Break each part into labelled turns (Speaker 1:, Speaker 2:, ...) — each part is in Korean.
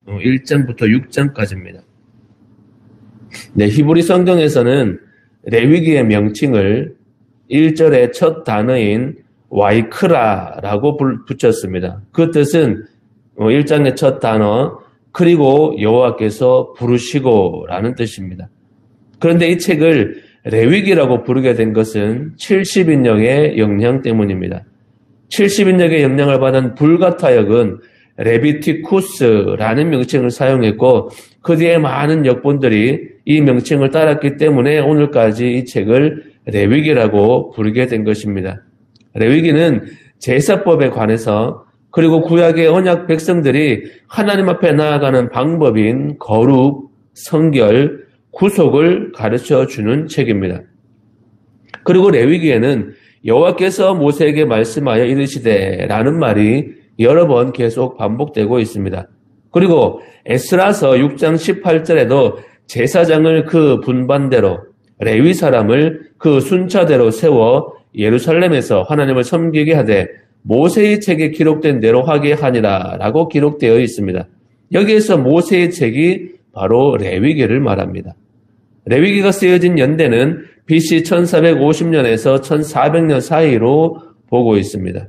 Speaker 1: 1장부터 6장까지입니다. 네, 히브리 성경에서는 레위기의 명칭을 1절의 첫 단어인 와이크라라고 붙였습니다. 그 뜻은 1장의 첫 단어 그리고 여호와께서 부르시고 라는 뜻입니다. 그런데 이 책을 레위기라고 부르게 된 것은 70인역의 영향 때문입니다. 70인역의 영향을 받은 불가타역은 레비티쿠스라는 명칭을 사용했고 그 뒤에 많은 역본들이 이 명칭을 따랐기 때문에 오늘까지 이 책을 레위기라고 부르게 된 것입니다. 레위기는 제사법에 관해서 그리고 구약의 언약 백성들이 하나님 앞에 나아가는 방법인 거룩, 성결, 구속을 가르쳐주는 책입니다. 그리고 레위기에는 여호와께서 모세에게 말씀하여 이르시되 라는 말이 여러 번 계속 반복되고 있습니다. 그리고 에스라서 6장 18절에도 제사장을 그 분반대로 레위 사람을 그 순차대로 세워 예루살렘에서 하나님을 섬기게 하되 모세의 책에 기록된 대로 하게 하니라 라고 기록되어 있습니다. 여기에서 모세의 책이 바로 레위기를 말합니다. 레위기가 쓰여진 연대는 BC 1450년에서 1400년 사이로 보고 있습니다.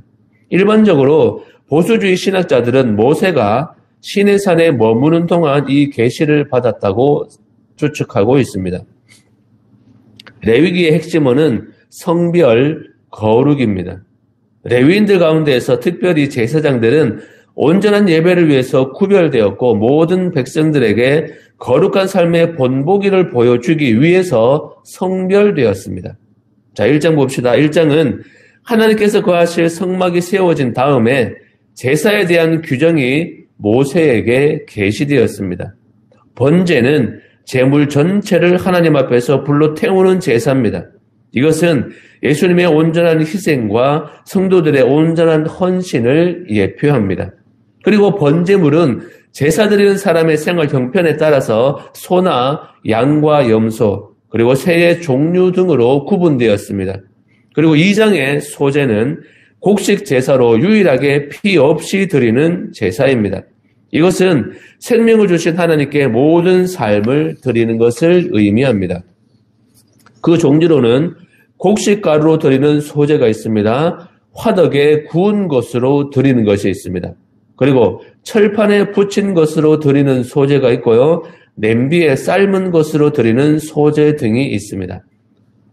Speaker 1: 일반적으로 보수주의 신학자들은 모세가 시내산에 머무는 동안 이 계시를 받았다고 추측하고 있습니다. 레위기의 핵심어는 성별, 거룩입니다. 레위인들 가운데에서 특별히 제사장들은 온전한 예배를 위해서 구별되었고 모든 백성들에게 거룩한 삶의 본보기를 보여주기 위해서 성별되었습니다. 자, 1장 봅시다. 1장은 하나님께서 거하실 성막이 세워진 다음에 제사에 대한 규정이 모세에게 계시되었습니다. 번제는 제물 전체를 하나님 앞에서 불로 태우는 제사입니다. 이것은 예수님의 온전한 희생과 성도들의 온전한 헌신을 예표합니다. 그리고 번제물은 제사 드리는 사람의 생활 형편에 따라서 소나 양과 염소 그리고 새의 종류 등으로 구분되었습니다. 그리고 2장의 소제는 곡식 제사로 유일하게 피 없이 드리는 제사입니다. 이것은 생명을 주신 하나님께 모든 삶을 드리는 것을 의미합니다. 그 종류로는 곡식가루로 드리는 소제가 있습니다. 화덕에 구운 것으로 드리는 것이 있습니다. 그리고 철판에 붙인 것으로 드리는 소제가 있고요. 냄비에 삶은 것으로 드리는 소제 등이 있습니다.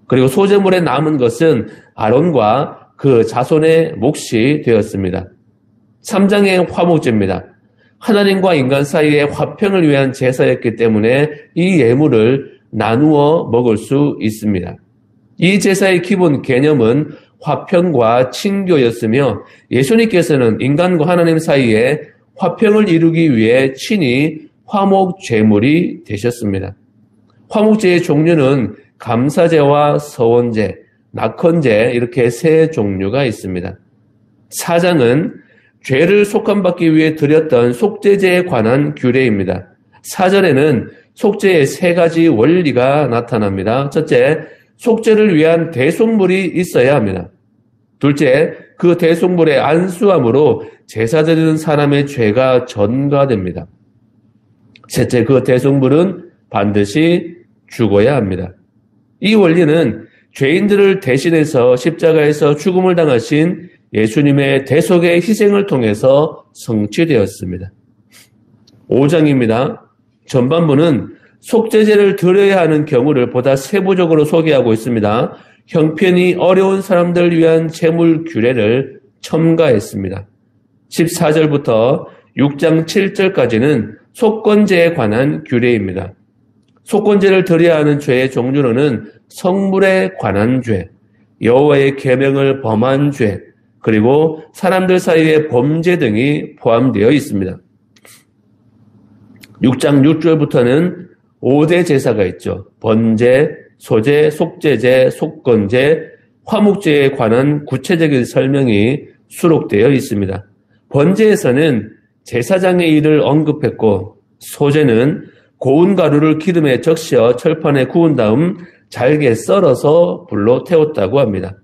Speaker 1: 그리고 소제물에 남은 것은 아론과 그 자손의 몫이 되었습니다. 3장의 화목제입니다. 하나님과 인간 사이의 화평을 위한 제사였기 때문에 이 예물을 나누어 먹을 수 있습니다. 이 제사의 기본 개념은 화평과 친교였으며 예수님께서는 인간과 하나님 사이에 화평을 이루기 위해 친히 화목제물이 되셨습니다. 화목제의 종류는 감사제와 서원제, 낙헌제 이렇게 세 종류가 있습니다. 4장은 죄를 속함받기 위해 드렸던 속죄제에 관한 규례입니다. 4절에는 속죄의 세 가지 원리가 나타납니다. 첫째, 속죄를 위한 대속물이 있어야 합니다. 둘째, 그 대속물의 안수함으로 제사 드리는 사람의 죄가 전가됩니다. 셋째, 그 대속물은 반드시 죽어야 합니다. 이 원리는 죄인들을 대신해서 십자가에서 죽음을 당하신 예수님의 대속의 희생을 통해서 성취되었습니다. 5장입니다. 전반부는 속죄제를 드려야 하는 경우를 보다 세부적으로 소개하고 있습니다. 형편이 어려운 사람들을 위한 제물 규례를 첨가했습니다. 14절부터 6장 7절까지는 속건제에 관한 규례입니다. 속건제를 드려야 하는 죄의 종류로는 성물에 관한 죄, 여호와의 계명을 범한 죄, 그리고 사람들 사이의 범죄 등이 포함되어 있습니다. 6장 6절부터는 5대 제사가 있죠. 번제, 소제, 속죄제, 속건제, 화목제에 관한 구체적인 설명이 수록되어 있습니다. 번제에서는 제사장의 일을 언급했고 소제는 고운 가루를 기름에 적셔 철판에 구운 다음 잘게 썰어서 불로 태웠다고 합니다.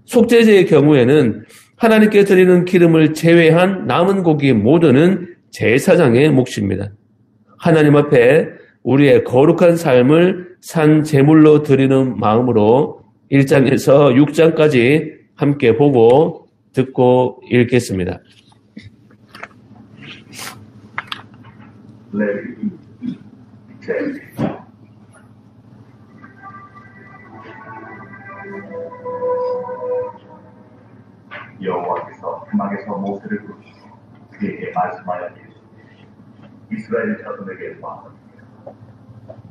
Speaker 1: 속죄제의 경우에는 하나님께 드리는 기름을 제외한 남은 고기 모두는 제사장의 몫입니다. 하나님 앞에 우리의 거룩한 삶을 산 제물로 드리는 마음으로 1장에서 6장까지 함께 보고 듣고 읽겠습니다.
Speaker 2: 여호와께서 사막에서 모세를 부르시고 그에게 말씀하여 이르시되 이스라엘 자손에게 말하라.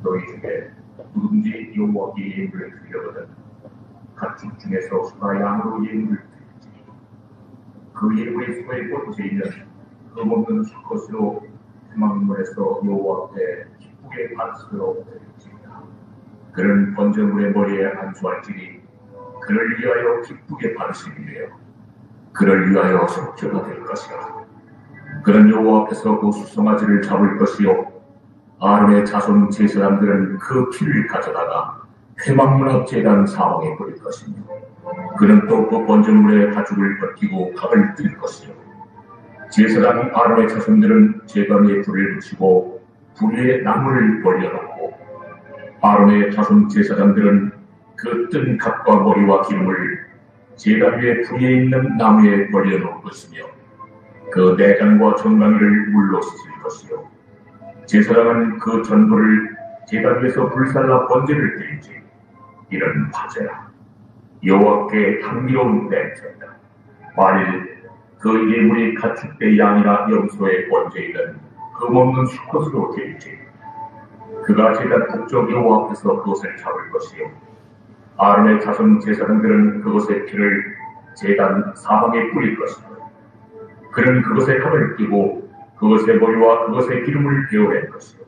Speaker 2: 너희 중에 누구든지 여호와께 예물을 드리려거든 가축 중에서 수가 양으로 예물을 드릴지 그 예물의 수의 번제이면 흠없는 수컷으로 회막문에서 여호와 앞에 기쁘게 받으시도록 드릴지니라. 그는 번제물의 머리에 안수할지니 그를 위하여 기쁘게 받으시리며 그를 위하여 속죄가 될 것이라. 그는 여호와 앞에서 그 수송아지를 잡을 것이요 아론의 자손 제사장들은 그 피를 가져다가 회막문 앞 제단 사방에 뿌릴 것이며 그는 또 그 번제물의 가죽을 벗기고 각을 뜰 것이요 제사장 아론의 자손들은 제단 위에 불을 붙이고 불 위에 나무를 벌려놓고 아론의 자손 제사장들은 그 뜬 각과 머리와 기름을 제단 위에 불 위에 있는 나무에 벌려놓을 것이며 그 내장과 정강이를 물로 씻을 것이요 제사장은 그 전부를 제단 위에서 불살라 번제를 드릴지 이는 화제라. 여호와께 향기로운 냄새다. 만일 그 예물이 가축대 양이나 염소의 번제이든 흠없는 수컷으로 드릴지 그가 제단 북쪽 여호와 앞에서 그것을 잡을 것이요 아론의 자손 제사장들은 그것의 피를 제단 사방에 뿌릴 것이며 그는 그것의 칼을 끼고 그것의 머리와 그것의 기름을 베어낼 것이요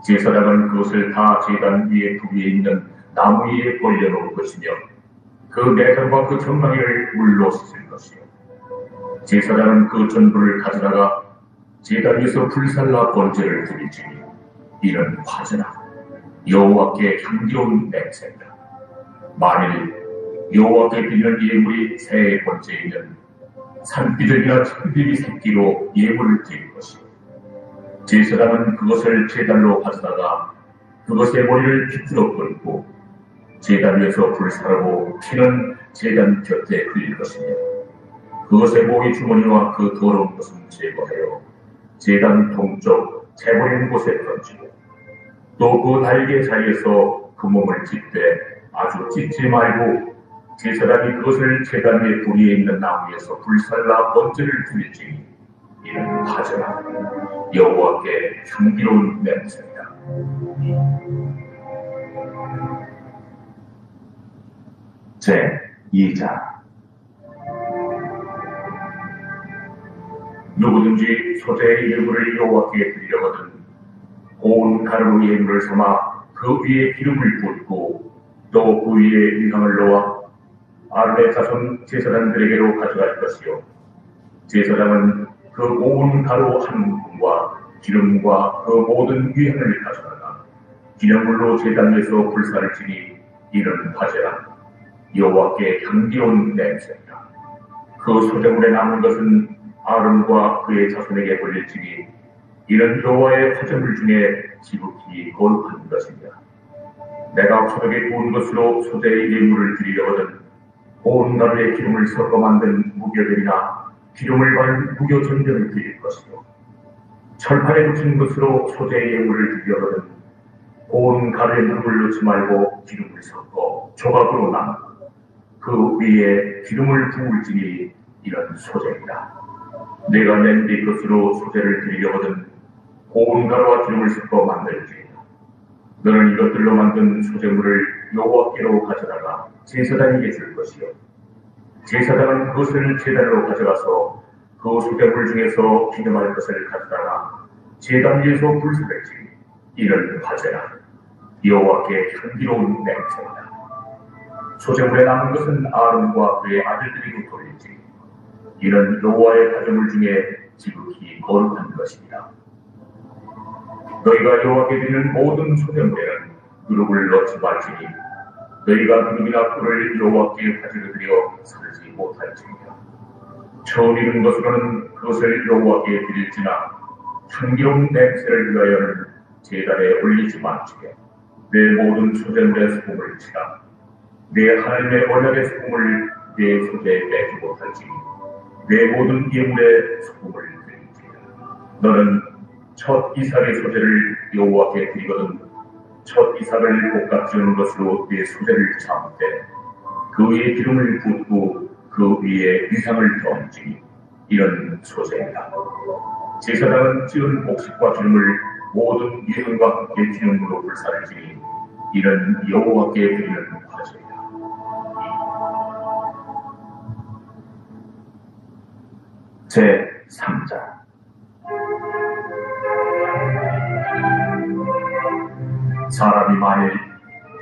Speaker 2: 제사장은 그것을 다 제단 위에 불 위에 있는 나무 위에 벌려놓을 것이며 그 내장과 그 정강이를 물로 씻을 것이요 제사장은 그 전부를 가져다가 제단 위에서 불살라 번제를 드릴지니 이는 화제라. 여호와께 향기로운 냄새다. 만일 여호와께 드리는 예물이 새의 번제이면 산비둘기나 청비비 새끼로 예물을 드릴 것이요 제사장은 그것을 제단로 가져다가 그것의 머리를 비틀어 끊고 제단 위에서 불사르고 피는 제단 곁에 흘릴 것이며 그것의 모기 주머니와 그 더러운 것은 제거하여 제단 동쪽 재버리는 곳에 던지고 또 그 날개 자리에서 그 몸을 찢되 아주 찢지 말고 제사장이 그것을 제단 위에 불 위에 있는 나무에서 불살라 번제를 드릴지니 이는 화제라. 여호와께 향기로운 냄새이다. 제2장 누구든지 소재의 예물을 여호와께 드리려거든 고운 가루로 예물을 삼아 그 위에 기름을 붓고 또 그 위에 유향을 넣어 아론의 자손 제사장들에게로 가져갈 것이요 제사장은 그 고운 가루 한 움큼과 기름과 그 모든 유향을 가져다가 기념물로 제단 위에서 불사를지니 이는 화제라. 여호와께 향기로운 냄새이다. 그 소재물에 남은 것은 아론과 그의 자손에게 돌릴지니 이는 여호와의 화제물 중에 지극히 거룩한 것입니다. 내가 소득에 구운 것으로 소재의 예물을 드리려거든 고운 가루에 기름을 섞어 만든 무교전이나 기름을 바른 무교전전을 드릴 것이요 철판에 붙인 것으로 소재의 예물을 드리려거든 고운 가루에 물을 넣지 말고 기름을 섞어 조각으로 나누고 그 위에 기름을 부을지니 이런 소재이다. 내가 낸 네 것으로 소재를 드리려거든 고운 가루와 기름을 섞어 만들지이다. 너는 이것들로 만든 소재물을 여호와께로 가져다가 제사장에게 줄 것이요 제사장은 그것을 제단으로 가져가서 그 소재물 중에서 기념할 것을 가져다가 제단 위에서 불사를지니 이는 화제라. 여호와께 향기로운 냄새이다. 소재물에 남은 것은 아론과 그의 아들들에게 돌릴지 이는 여호와의 가정물 중에 지극히 거룩한 것입니다. 너희가 여호와께 드리는 모든 소재물에는 누룩을 넣지 말지니 너희가 누룩이나 꿀을 여호와께 가지고 드려 살지 못할지니라. 처음 익은 것으로는 그것을 여호와께 드릴지나 향기로운 냄새를 위하여는 제단에 올리지 말지며 내 모든 소재물의 소금을 치라. 내 하나님의 언약의 소금을 내 소재에 빼지 못할지니 내 모든 예물의 소금을 드릴지니라. 너는 첫 이삭의 소재를 여호와께 드리거든 첫 이삭을 볶아 지은 것으로 내 소재를 잡되 그 위에 기름을 붓고 그 위에 위상을 던지니 이런 소재이다. 제사장은 지은 곡식과 기름을 모든 예물과 함께 기름으로 불사를 지니 이런 여호와께 드리는 화제이다. 제3장 사람이 만일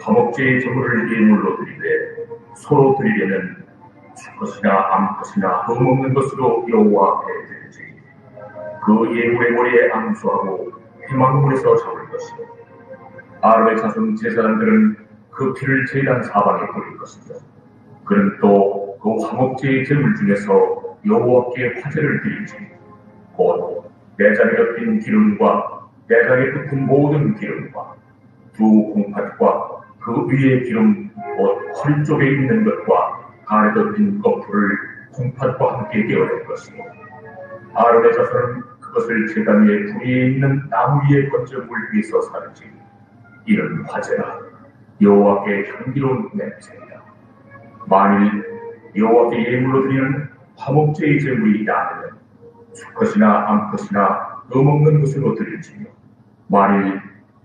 Speaker 2: 화목제의 제물을 예물로 드리되 소로 드리려면 수컷이나 암컷이나 흠없는 것으로 여호와 앞에 드리지 그 예물의 머리에 앙수하고 회막물에서 잡을 것이요 아론의 자손 제사장들은 그 피를 제단 사방에 뿌릴 것이며 그는 또 그 화목제의 제물 중에서 여호와께 화제를 드리지 곧 내장에 덮인 기름과 내장에 붙은 모든 기름과 두 콩팥과 그 위에 기름 곧 허리 쪽에 있는 것과 간에 덮인 거풀을 콩팥과 함께 깨어낼 것이고 아론의 자손은 그것을 제단 위에 불이 있는 나무 위에 건져 물 위에서 사르지 이런 화제라 여호와께 향기로운 냄새이다. 만일 여호와께 예물로 드리는 화목제의 제물이 아니면 수컷이나 암컷이나 흠없는 것으로 드릴지며 만일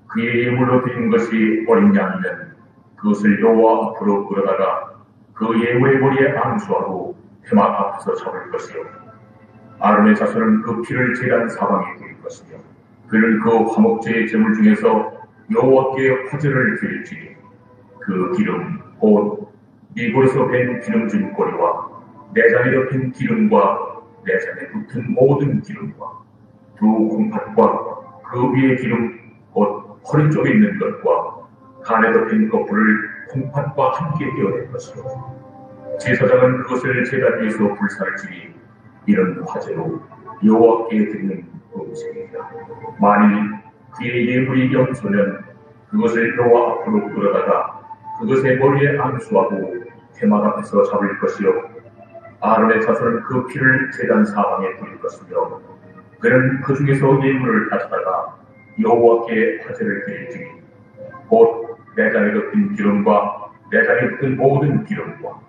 Speaker 2: 그의 예물로 드리는 것이 어린 양이면 그것을 여호와 앞으로 끌어다가 그 예물의 머리에 앙수하고 회막 앞에서 잡을 것이요 아론의 자손은 그 피를 제단 사방에 뿌릴 것이며 그는 그 화목제의 제물 중에서 여호와께 화제를 드릴지니 그 기름 곧 미골에서 밴 기름진 꼬리와 내장에 덮인 기름과 내장에 붙은 모든 기름과 두 콩팥과 그 위에 기름 곧 허리 쪽에 있는 것과 간에 덮인 거풀을 콩팥과 함께 떼어낼 것이요 제사장은 그것을 제단 위에서 불사를 지니 이런 화제로 여호와께 드리는 음식이다. 만일 그의 예물이 염소면 그것을 여호와 앞으로 끌어다가 그것의 머리에 앙수하고 회막 앞에서 잡을 것이요 아론의 자손은 그 피를 제단 사방에 뿌릴 것이며 그는 그 중에서 예물을 가져다가 여호와께 화제를 드릴지니 곧 내장에 덮인 기름과 내장에 붙은 모든 기름과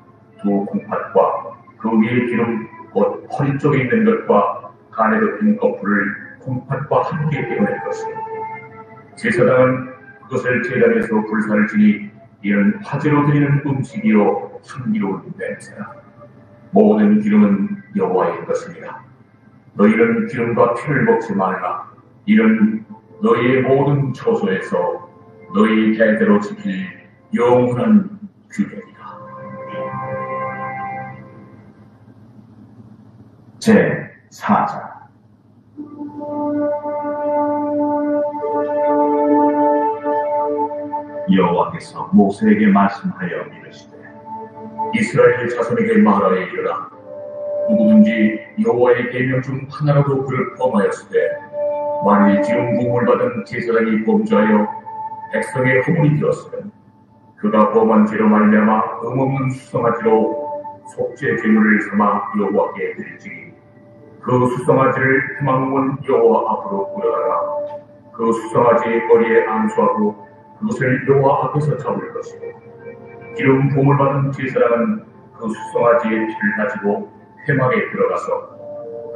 Speaker 2: 두 콩팥과 그 위에 기름 곧 허리 쪽에 있는 것과 간에 덮인 거풀을 콩팥과 함께 떼어낼 것이요 제사장은 그것을 제단에서 불사를 지니 이는 화제로 드리는 음식이요 향기로운 냄새라. 모든 기름은 여호와의 것입니다. 너희는 기름과 피를 먹지 말라. 이는 너희의 모든 처소에서 너희 대대로 지킬 영원한 규례이다. 제4장 여호와께서 모세에게 말씀하여 이르시되 이스라엘 자손에게 말하여 이르라. 누구든지 여호와의 계명 중 하나라도 그를 범하였으되 만일 기름 부음을 받은 제사장이 범죄하여 백성의 허물이 되었으면 그가 범한 죄로 말미암아 흠없는 수송아지로 속죄 제물을 삼아 여호와께 드릴지니 그 수송아지를 회막문 여호와 앞으로 끌어다가 그 수송아지의 머리에 앙수하고 그것을 여호와 앞에서 잡을 것이고 기름 부음을 받은 제사장은 그 수송아지의 피를 가지고 회막에 들어가서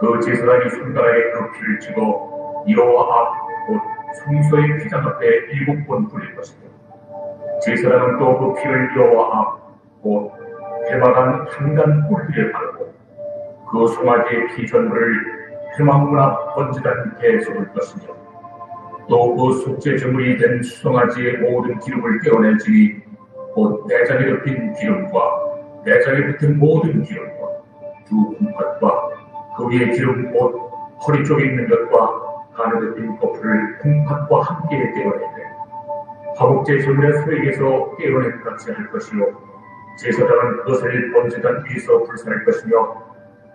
Speaker 2: 그 제사장이 손가락에 그 피를 찍어 여호와 앞 곧 성소의 피장 앞에 7번 뿌릴 것이고 제사장은 또 그 피를 여호와 앞 곧 회막 안 한간 꼴기에 바르고 그 송아지의 피 전부를 회막문 앞 번지단 밑에 쏟을 것이며 또 그 속죄 제물이 된 수송아지의 모든 기름을 떼어낼지니 곧 내장에 덮인 기름과 내장에 붙은 모든 기름과 두 콩팥과 그 위에 기름 곧 허리 쪽에 있는 것과 간에 덮인 거풀을 콩팥과 함께 떼어내되 화목제 제물의 소액에서 떼어낸 같이 할 것이요 제사장은 그것을 번제단 위에서 불사할 것이며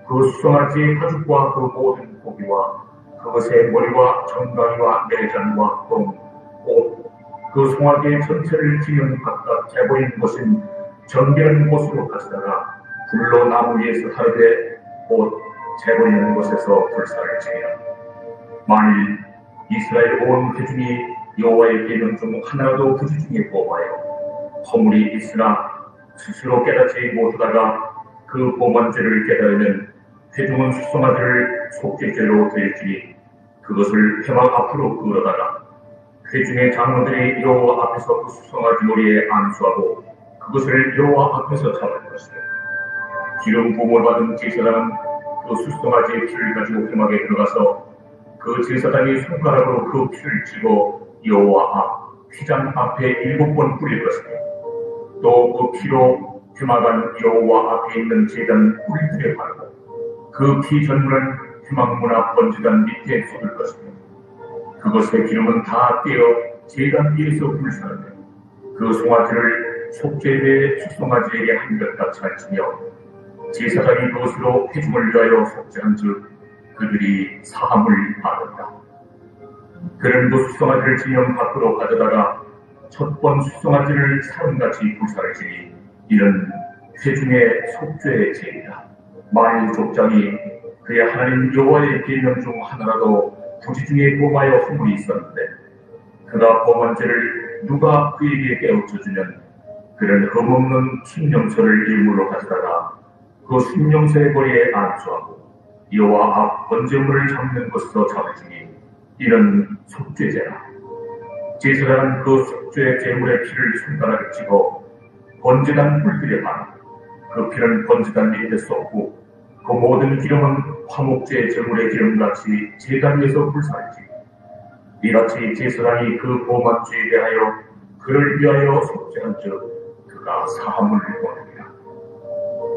Speaker 2: 그 수송아지의 가죽과 그 모든 고기와 그것의 머리와 정강이와 내장과 똥, 옷, 그 송아지의 전체를 지면 각각 재버린 것은 정결한 곳으로 가져다가 불로 나무 위에서 하르되 옷 재버리는 곳에서 불사를 지니라. 만일 이스라엘 온 회중이 여호와의 계명 중 하나라도 부지중에 뽑아요 허물이 있으나 스스로 깨닫지 못하다가 그 범한죄를 깨달으면 회중은 수송아지를 속죄죄로 드릴지니 그것을 회막 앞으로 끌어다가 회중의 장로들이 여호와 앞에서 그 수송아지 머리에 안수하고 그것을 여호와 앞에서 잡을 것이다. 기름 부음을 받은 제사장은 그 수송아지의 피를 가지고 회막에 들어가서 그 제사장이 손가락으로 그 피를 치고 여호와 앞 휘장 앞에 7번 뿌릴 것이다. 또 그 피로 회막안 여호와 앞에 있는 제단 뿔들에 바르고 그 피 전물은 회막 문 앞 번제단 밑에 쏟을 것이다. 그것의 기름은 다 떼어 제단 위에서 불사르되 그 송아지를 속죄의 수송아지에게 한결 같이 할지며 제사장이 그것으로 회중을 위하여 속죄한즉 그들이 사함을 받는다. 그는 그 수송아지를 지면 밖으로 가져다가 첫 번 수송아지를 사람같이 불사를 지니 이는 회중의 속죄의 죄이다. 만일 족장이 그의 하나님 여호와의 계명 중 하나라도 부지 중에 범하여 허물이 있었는데 그가 범한 죄를 누가 그에게 깨우쳐주면 그는 흠없는 순명서를 예물로 가져다가 그 순명서의 거리에 안수하고 여호와 앞 번제물을 잡는 것으로 잡으시니 이는 속죄죄라. 제사장은 그 속죄 제물의 피를 손가락에 찍어 번제단 뿔들에 바르고 그 피는 번제단 밑에 쏟고 그 모든 기름은 화목제 제물의 기름같이 제단 위에서 불사르지. 이같이 제사장이 그 범한 죄에 대하여 그를 위하여 속죄한즉 그가 사함을 얻으리라.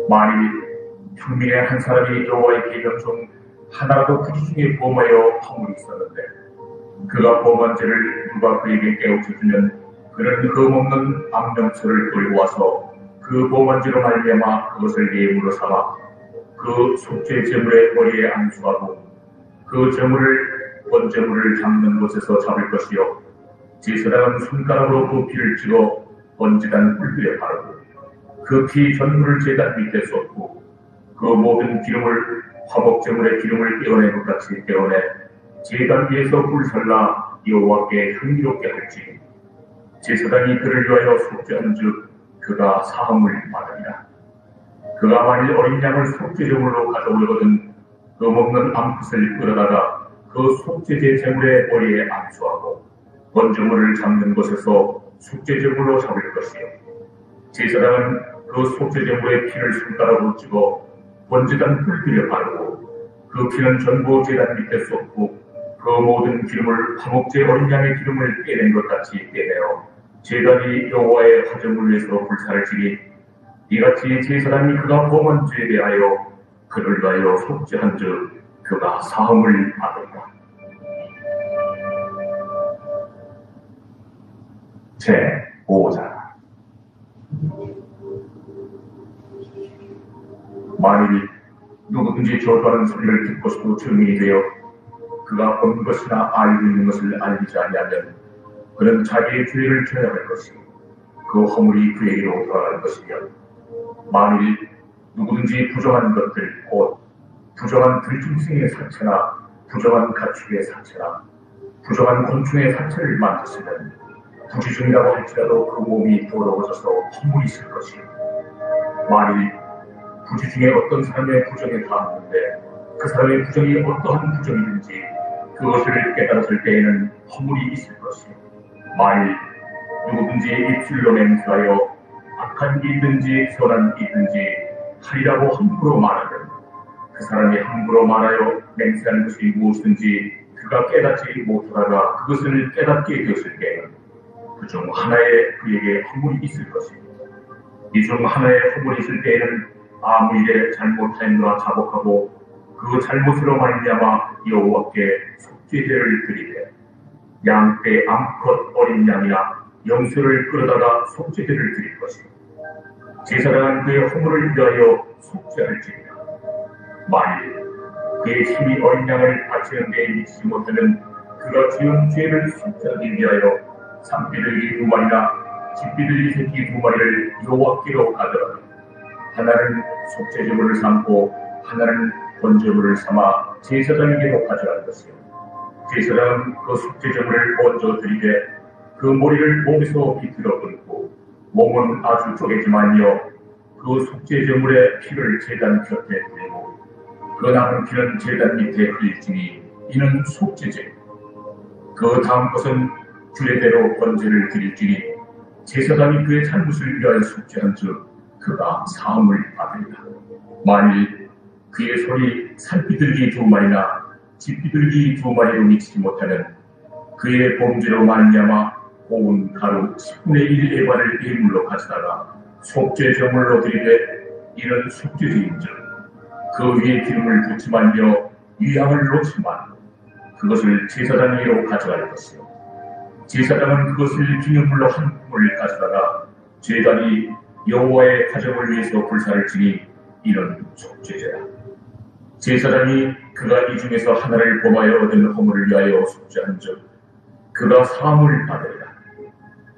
Speaker 2: 만일 평민의 한 사람이 여호와의 계명 중 하나라도 부지 중에 범하여 허물이 있었는데 그가 범한 죄를 누가 그에게 깨우쳐주면 그는 흠없는 암명서를 끌고 와서 그 범한 죄로 말미암아 그것을 예물로 삼아 그 속죄 제물의 머리에 안수하고 그 제물을 번제물을 잡는 곳에서 잡을 것이요 제사장은 손가락으로 그 피를 찍어 번제단 뿔들에 바르고 그 피 전물을 제단 밑에 쏟고 그 모든 기름을 화목제물의 기름을 떼어낸 것 같이 떼어내 제단 위에서 불살라 여호와께 흥미롭게 할지 제사장이 그를 위하여 속죄한즉 그가 사함을 받으리라. 그가 만일 어린 양을 속죄제물로 가져오려거든 흠없는 암컷을 끌어다가 그 속죄제 제물의 머리에 안수하고 번제물을 잡는 곳에서 속죄제물로 잡을 것이요 제사장은 그 속죄제물의 피를 손가락으로 찍어 번제단 뿔들에 바르고 그 피는 전부 제단 밑에 쏟고 그 모든 기름을 화목제 어린 양의 기름을 떼낸 것 같이 떼내어 제단이 여호와의 화제물 위에서 불사를 지니 이같이 제사장이 그가 범한 죄에 대하여 그를 위하여 속죄한즉 그가 사함을 받으리라. 제5장 만일 누구든지 저주하는 소리를 듣고서도 증인이 되어 그가 본 것이나 알고 있는 것을 알리지 아니하면 그는 자기의 죄를 져야 할 것이고 그 허물이 그에게로 돌아갈 것이며 만일 누구든지 부정한 것들 곧 부정한 들짐승의 사체나 부정한 가축의 사체나 부정한 곤충의 사체를 만졌으면 부지중이라고 할지라도 그 몸이 더러워져서 허물이 있을 것이요 만일 부지 중에 어떤 사람의 부정에 닿았는데 그 사람의 부정이 어떠한 부정이든지 그것을 깨달았을 때에는 허물이 있을 것이요 만일 누구든지 입술로 맹세하여 악한 일이든지 선한 일이든지 하리라고 함부로 말하면 그 사람이 함부로 말하여 맹세하는 것이 무엇이든지 그가 깨닫지 못하다가 그것을 깨닫게 되었을 때에는 그 중 하나에 그에게 허물이 있을 것이고 이 중 하나에 허물이 있을 때에는 아무 일에 잘못하였노라 자복하고 그 잘못으로 말미암아 여호와께 속죄제를 드리되 양떼 암컷 어린 양이나 염소를 끌어다가 속죄제를 드릴 것이고 제사장은 그의 허물을 위하여 속죄할지니라. 만일 그의 힘이 어린 양을 바치는 데에 미치지 못하는 그가 지은 죄를 속죄하기 위하여 산비둘기 2마리나 집비둘기 새끼 2마리를 여호와께로 가져가되 하나는 속죄제물을 삼고 하나는 번제물을 삼아 제사장에게로 가져갈 것이요 제사장은 그 속죄제물을 먼저 드리되 그 머리를 몸에서 비틀어 끊고 몸은 아주 쪼개지만요 그 속죄제물의 피를 제단 곁에 뿌리고 그 남은 피는 제단 밑에 흘릴지니 이는 속죄제 그 다음 것은 규례대로 번제를 드릴지니 제사장이 그의 잘못을 위하여 속죄한즉 그가 사함을 받으리라. 만일 그의 손이 산비둘기 2마리나 집비둘기 2마리로 미치지 못하는 그의 범죄로 말미암아 고운 가루 10분의 1 에바를 예물로 가져다가 속죄제물로 드리되 이는 속죄제인즉 그 위에 기름을 붓지만요 위향을 놓지만 그것을 제사장에게로 가져갈 것이요 제사장은 그것을 기념물로 한 품을 가져다가 제단이 여호와의 가정을 위해서 불사를 지니 이는 속죄제라. 제사장이 그가 이 중에서 하나를 범하여 얻은 허물을 위하여 속죄한즉 그가 사함을 받으리라.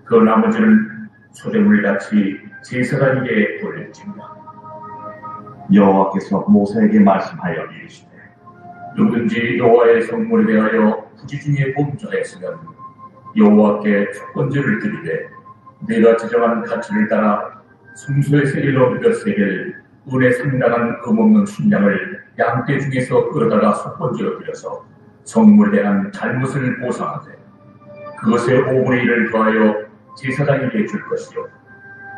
Speaker 2: 그 나머지는 소재물같이 제사장에게 돌릴지니라.
Speaker 3: 여호와께서 모세에게 말씀하여 이르시되
Speaker 2: 누구든지 여호와의 성물에 대하여 부지 중에 범죄하였으면 여호와께 속건제를 드리되 내가 지정한 가치를 따라 순수의 세겔로 몇 세겔 은에 상당한 금없는 순양을 양떼 중에서 끌어다가 속건제로 드려서 성물에 대한 잘못을 보상하되 그것의 5분의 1을 더하여 제사장에게 줄 것이요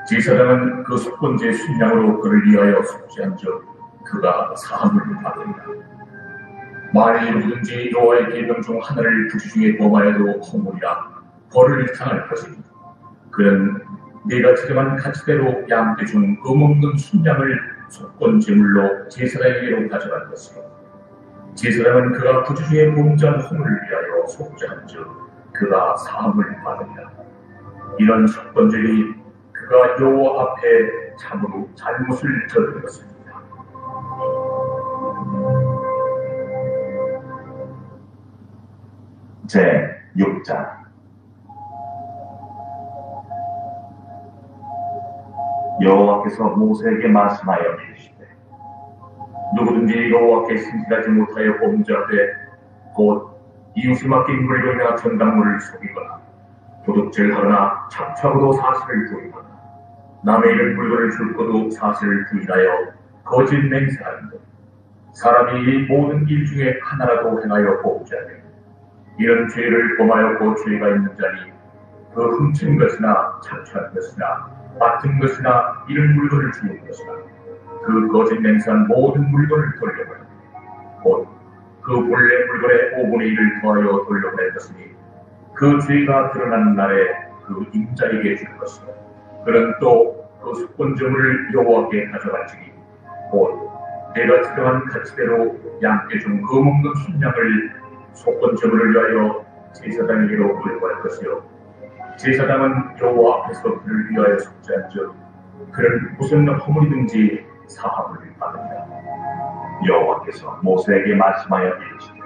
Speaker 2: 제사장은 그 속건제 순양으로 그를 위하여 속죄한즉 그가 사함을 받으리라. 만일 누구든지 여호와의 계명 중 하나를 부지 중에 범하여도 허물이라 벌을 당할 것이니 그는 내가 지정한 가치대로 양떼 중 금없는 순양을 속건제물로 제사장에게로 가져갈 것이요 제사장은 그가 부지 중에 범죄한 허물을 위하여 속죄한즉 그가 사함을 받으리라. 이런 속건제이 그가 여호와 앞에 참으로 잘못을 저지른 것입니다.
Speaker 3: 제 6장 여호와께서 모세에게 말씀하여 이르시되 누구든지 여호와께 신실하지 못하여 범죄하되 곧 이웃을 맡긴 물건이나 전당물을 속이거나 도둑질을 하거나 착취하고도 사실을 부인하거나 남의 이른 물건을 줄 것도 사실을 부인하여 거짓 맹세하는 것 사람이 이 모든 일 중에 하나라도 행하여 범죄하되 이런 죄를 범하였고 죄가 있는 자니 그 훔친 것이나 착취한 것이나 맡은 것이나 이런 물건을 주는 것이나 그 거짓 맹세한 모든 물건을 돌려보내 곧 그 본래 물건의 5분의 1을 더하여 돌려보낼 것이니 그 죄가 드러나는 날에 그 임자에게 줄 것이요 그는 또 그 속건제물을 여호와께 가져갈지니 곧 내가 지정한 가치대로 양떼 중 금없는 순양을 속건제물을 위하여 제사장에게로 돌려갈 것이요 제사장은 여호와 앞에서 그를 위하여 속죄한즉 그는 무슨 허물이든지 사함을 받으리라. 여호와께서 모세에게 말씀하여 이르시되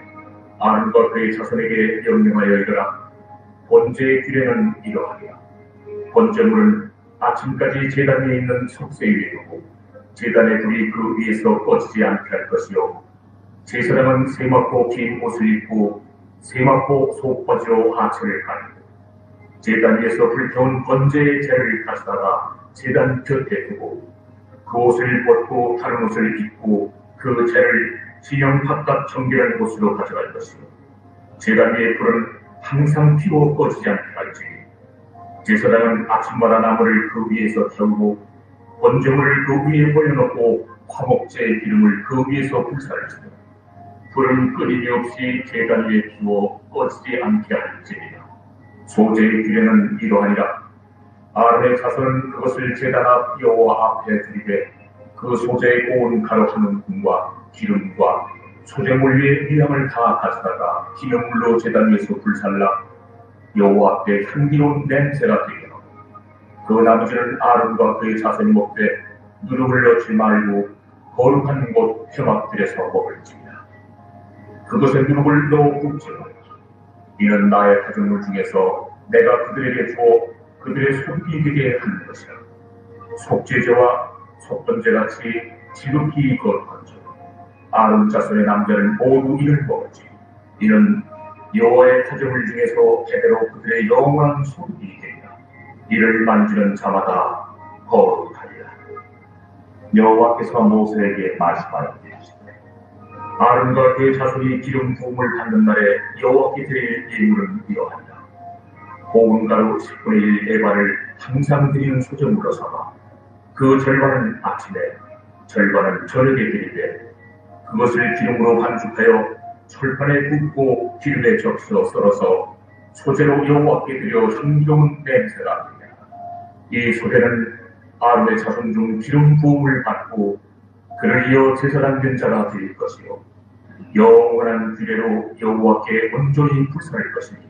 Speaker 2: 아론과 그의 자손에게 명령하여 이르라. 번제의 규례는 이러하리라. 번제물은 아침까지 제단 위에 있는 석쇠 위에 두고 제단의 불이 그 위에서 꺼지지 않게 할 것이요 제사장은 세마포 긴 옷을 입고 세마포 속바지로 하체를 가리고 제단 위에서 불태운 번제의 재를 가져다가 제단 곁에 두고 그 옷을 벗고 다른 옷을 입고 그 재를 진영 바깥 정결한 곳으로 가져갈 것이요 제단 위의 불은 항상 피워 꺼지지 않게 할지니 제사장은 아침마다 나무를 그 위에서 태우고 번제물을 그 위에 올려놓고 화목제의 기름을 그 위에서 불사를 지며 불은 끊임이 없이 제단 위에 피워 꺼지지 않게 할지니라. 소제의 규례는 이러하니라. 아론의 자손은 그것을 제단 앞 여호와 앞에 드리되 그 소제의 고운 가루 한 움과 기름과 소제물 위에 위향을 다 가져다가 기념물로 제단 위에서 불살라 여호와 앞에 향기로운 냄새가 되게 하고 그 나머지는 아론과 그의 자손이 먹되 누룩을 넣지 말고 거룩한 곳
Speaker 3: 회막들에서 먹을지니라. 그것에 누룩을 넣어 굽지 말라. 이는 나의 가정물 중에서 내가 그들에게 주어 그들의 속이 되게 하는 것이라. 속죄제와 속번제같이 지극히 거룩한 줄 아론 자손의 남자는 모두 이를 먹을지. 이는 여호와의 가정물 중에서 대대로 그들의 영원한 소득이 되리라. 이를 만지는 자마다 거룩하리라. 여호와께서 모세에게 말씀하여 이르시되 아론과 그의 자손이 기름 부음을 받는 날에 여호와께 드릴 예물은 이러하리라. 고운 가루 10분의 1 에바를 항상 드리는 소정으로 삼아 그 절반은 아침에 절반은 저녁에 드리되 그것을 기름으로 반죽하여 철판에 굽고 기름에 적셔 썰어서 소재로 여호와께 드려 향기로운 냄새가 나리라. 이 소재는 아론의 자손 중 기름 부음을 받고 그를 이어 제사장 된 자가 드릴 것이요 영원한 규례로 여호와께 온전히 불사를 것이니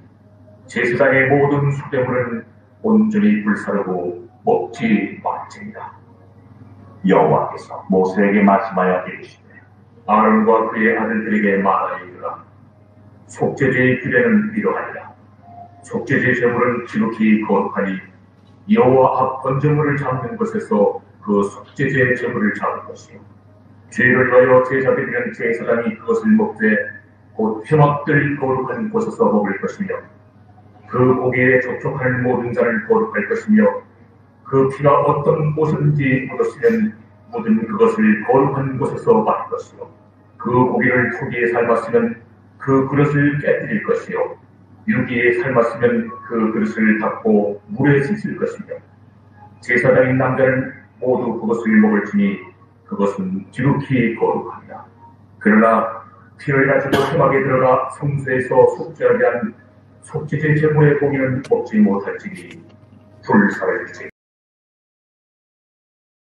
Speaker 3: 제사장의 모든 소재물은 온전히 불사르고 먹지 말지니라. 여호와께서 모세에게 말씀하여 이르시되 아론과 그의 아들들에게 말하여 이르라. 속죄제의 규례는 이러하니라. 속죄제 제물은 지극히 거룩하니 여호와 앞 번제물을 잡는 것에서 그 속죄제 제물을 잡을 것이요 죄를 위하여 제사 드리는 제사장이 그것을 먹되 곧 회막들 거룩한 곳에서 먹을 것이며 그 고기에 접촉하는 모든 자를 거룩할 것이며 그 피가 어떤 곳든지 묻었으면 묻은 그것을 거룩한 곳에서 마실 것이요 그 고기를 토기에 삶았으면 그 그릇을 깨뜨릴 것이요 유기에 삶았으면 그 그릇을 닦고 물에 씻을 것이며 제사장인 남자는 모두 그것을 먹을지니 그것은 지극히 거룩하니라. 그러나 피를 가지고 회막에 들어가 성소에서 속죄하게 한 속죄제 제물의 고기는 먹지 못할지니 불살을지